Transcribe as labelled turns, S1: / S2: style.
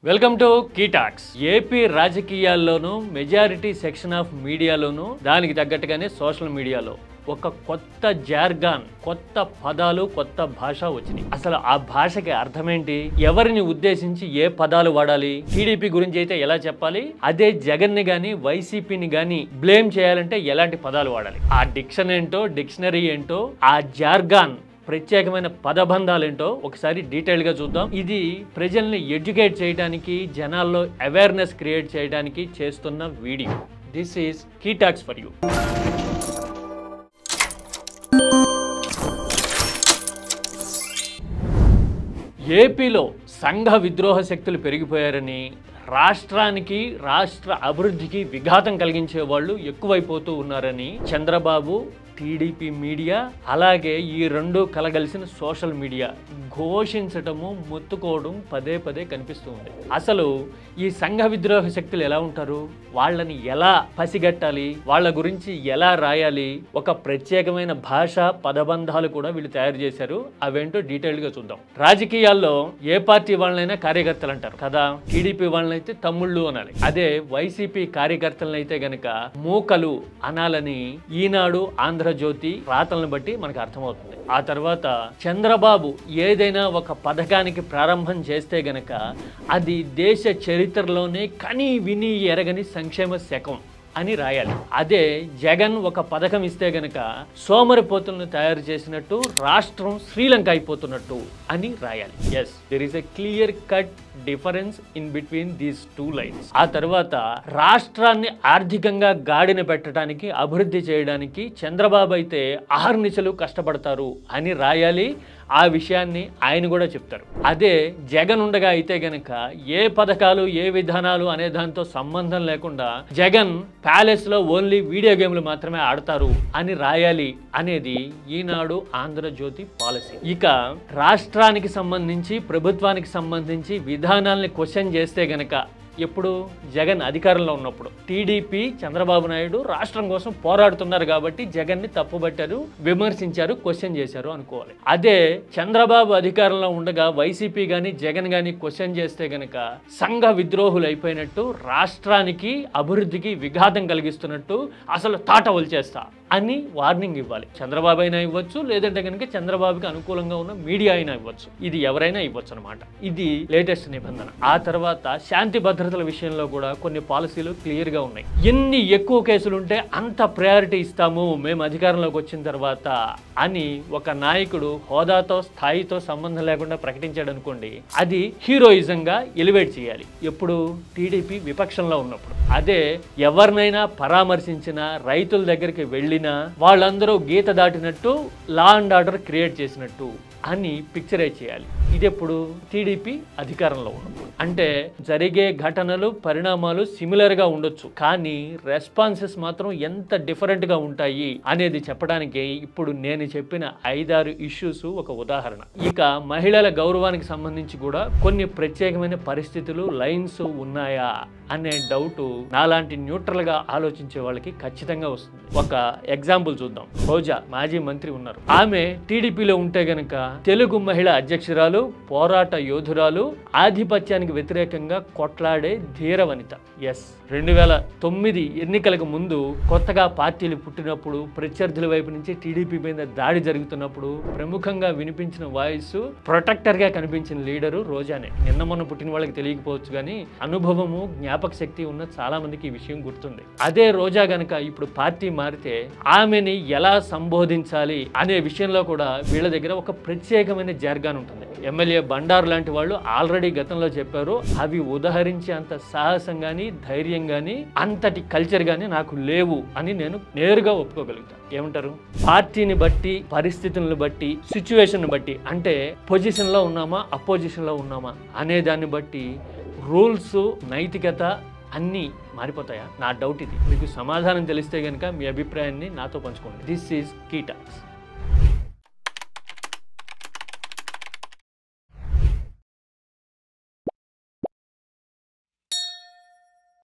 S1: Welcome to KTalks. AP రాజకీయాల్లోనూ majority section of మీడియాలోనూ దానికి తగ్గట్టుగానే సోషల్ మీడియాలో ఒక కొత్త జార్గాన్, కొత్త పదాలు, కొత్త భాష వచ్చినాయి. అసలు ఆ భాషకి అర్థమేంటి, ఎవరిని ఉద్దేశించి ఏ పదాలు వాడాలి, టీడీపీ గురించి అయితే ఎలా చెప్పాలి, అదే జగన్ ని గాని వైసీపీని గాని బ్లేమ్ చేయాలంటే ఎలాంటి పదాలు వాడాలి, ఆ డిక్షనరీ ఏంటో, ఆ జార్గాన్ ప్రత్యేకమైన పదబంధాలు ఏంటో ఒకసారి డీటెయిల్గా చూద్దాం. ఇది ప్రజల్ని ఎడ్యుకేట్ చేయడానికి, జనాల్లో అవేర్నెస్ క్రియేట్ చేయడానికి చేస్తున్న video. This is KTalks for you. ఏపీలో సంఘ విద్రోహ శక్తులు పెరిగిపోయారని, రాష్ట్ర అభివృద్ధికి విఘాతం కలిగించే వాళ్ళు ఎక్కువైపోతూ ఉన్నారని చంద్రబాబు, టీడీపీ మీడియా, అలాగే ఈ రెండు కలగలిసిన సోషల్ మీడియా ఘోషించటము, మొత్తుకోవడం పదే పదే కనిపిస్తూ ఉంది. అసలు ఈ సంఘ విద్రోహ శక్తులు ఎలా ఉంటారు, వాళ్ళని ఎలా పసిగట్టాలి, వాళ్ళ గురించి ఎలా రాయాలి, ఒక ప్రత్యేకమైన భాష, పదబంధాలు కూడా వీళ్ళు తయారు చేశారు. అవేంటో డీటెయిల్గా చూద్దాం. రాజకీయాల్లో ఏ పార్టీ వాళ్ళనైనా కార్యకర్తలు అంటారు కదా, టీడీపీ వాళ్ళనైతే తమ్ముళ్ళు అనాలి. అదే వైసీపీ కార్యకర్తలనైతే గనక మూకలు అనాలని ఈనాడు, ఆంధ్రజ్యోతి రాతలను బట్టి మనకు అర్థమవుతుంది. ఆ తర్వాత చంద్రబాబు ఏదైనా ఒక పథకానికి ప్రారంభం చేస్తే గనక అది దేశ చరిత్రలోనే కని విని ఎరగని సంక్షేమ శకం అని రాయాలి. అదే జగన్ ఒక పథకం ఇస్తే గనక సోమరిపోతులను తయారు చేసినట్టు, రాష్ట్రం శ్రీలంక అయిపోతున్నట్టు అని రాయాలి. Yes, there is a clear cut difference in between these two lines. ఆ తర్వాత రాష్ట్రాన్ని ఆర్థికంగా గాడిన పెట్టడానికి, అభివృద్ధి చేయడానికి చంద్రబాబు అయితే అహర్నిశలు కష్టపడతారు అని రాయాలి. ఆ విషయాన్ని ఆయన కూడా చెప్తారు. అదే జగన్ ఉండగా అయితే గనక ఏ పథకాలు, ఏ విధానాలు అనే దాంతో సంబంధం లేకుండా జగన్ ప్యాలెస్ లో ఓన్లీ వీడియో గేమ్లు మాత్రమే ఆడతారు అని రాయాలి అనేది ఈనాడు, ఆంధ్రజ్యోతి పాలసీ. ఇక రాష్ట్రానికి సంబంధించి, ప్రభుత్వానికి సంబంధించి విధానాల్ని క్వశ్చన్ చేస్తే గనక, ఎప్పుడు జగన్ అధికారంలో ఉన్నప్పుడు టీడీపీ, చంద్రబాబు నాయుడు రాష్ట్రం కోసం పోరాడుతున్నారు కాబట్టి జగన్ని తప్పుబట్టారు, విమర్శించారు, క్వశ్చన్ చేశారు అనుకోవాలి. అదే చంద్రబాబు అధికారంలో ఉండగా వైసీపీ గాని, జగన్ గాని క్వశ్చన్ చేస్తే గనక సంఘ విద్రోహులు అయిపోయినట్టు, రాష్ట్రానికి అభివృద్ధికి విఘాతం కలిగిస్తున్నట్టు, అసలు తాట వల్చేస్తా అని వార్నింగ్ ఇవ్వాలి. చంద్రబాబు అయినా ఇవ్వచ్చు, లేదంటే కనుక చంద్రబాబుకి అనుకూలంగా ఉన్న మీడియా అయినా ఇవ్వచ్చు. ఇది ఎవరైనా ఇవ్వచ్చు అనమాట. ఇది లేటెస్ట్ నిబంధన. ఆ తర్వాత శాంతి భద్రతల విషయంలో కూడా కొన్ని పాలసీలు క్లియర్ గా ఉన్నాయి. ఎన్ని ఎక్కువ కేసులు ఉంటే అంత ప్రయారిటీ ఇస్తాము మేము అధికారంలోకి వచ్చిన తర్వాత అని ఒక నాయకుడు హోదాతో, స్థాయితో సంబంధం లేకుండా ప్రకటించాడు అనుకోండి, అది హీరోయిజంగా ఎలివేట్ చేయాలి. ఎప్పుడు టీడీపీ విపక్షంలో ఉన్నప్పుడు. అదే ఎవరినైనా పరామర్శించినా, రైతుల దగ్గరికి వెళ్ళినా వాళ్ళందరూ గీత దాటినట్టు, లా అండ్ ఆర్డర్ క్రియేట్ చేసినట్టు అని పిక్చరైజ్ చేయాలి. ఇది ఎప్పుడు టీడీపీ అధికారంలో ఉన్నప్పుడు. అంటే జరిగే ఘటనలు, పరిణామాలు సిమిలర్ గా ఉండొచ్చు, కానీ రెస్పాన్సెస్ మాత్రం ఎంత డిఫరెంట్ గా ఉంటాయి అనేది చెప్పడానికి ఇప్పుడు నేను చెప్పిన 5-6 ఇష్యూస్ ఒక ఉదాహరణ. ఇక మహిళల గౌరవానికి సంబంధించి కూడా కొన్ని ప్రత్యేకమైన పరిస్థితులు, లైన్స్ ఉన్నాయా అనే డౌట్ నాలాంటి న్యూట్రల్ గా ఆలోచించే వాళ్ళకి ఖచ్చితంగా వస్తుంది. ఒక ఎగ్జాంపుల్ చూద్దాం. రోజా మాజీ మంత్రి ఉన్నారు. ఆమె టీడీపీలో ఉంటే గనక తెలుగు మహిళ అధ్యక్షురాలు, పోరాట యోధురాలు, ఆధిపత్యానికి వ్యతిరేకంగా కొట్లాడే ధీర వనిత. ఎస్, 2009 ఎన్నికలకు ముందు కొత్తగా పార్టీలు పుట్టినప్పుడు, ప్రత్యర్థుల వైపు నుంచి టీడీపీ మీద దాడి జరుగుతున్నప్పుడు ప్రముఖంగా వినిపించిన వాయిస్, ప్రొటెక్టర్ గా కనిపించిన లీడరు రోజానే. నిన్న మొన్న పుట్టిన వాళ్ళకి తెలియకపోవచ్చు, కానీ అనుభవము, జ్ఞాపక శక్తి ఉన్న చాలా మందికి ఈ విషయం గుర్తుంది. అదే రోజా గనక ఇప్పుడు పార్టీ మారితే ఆమెని ఎలా సంబోధించాలి అనే విషయంలో కూడా వీళ్ళ దగ్గర ఒక ప్రత్యేకమైన జార్గాన్ ఉంటుంది. ఎమ్మెల్యే బండారు లాంటి వాళ్ళు ఆల్రెడీ గతంలో చెప్పారు, అవి ఉదహరించే అంత సాహసం గానీ, ధైర్యం గానీ, అంతటి కల్చర్ గానీ నాకు లేవు అని నేను నేరుగా ఒప్పుకోగలుగుతాను. ఏమంటారు? పార్టీని బట్టి, పరిస్థితులను బట్టి, సిచ్యువేషన్ బట్టి, అంటే పొజిషన్ లో ఉన్నామా, అపోజిషన్ లో ఉన్నామా అనే దాన్ని బట్టి రూల్స్, నైతికత అన్నీ మారిపోతాయా? నా డౌట్ ఇది. మీకు సమాధానం తెలిస్తే కనుక మీ అభిప్రాయాన్ని నాతో పంచుకోండి. This is కీటాక్స్.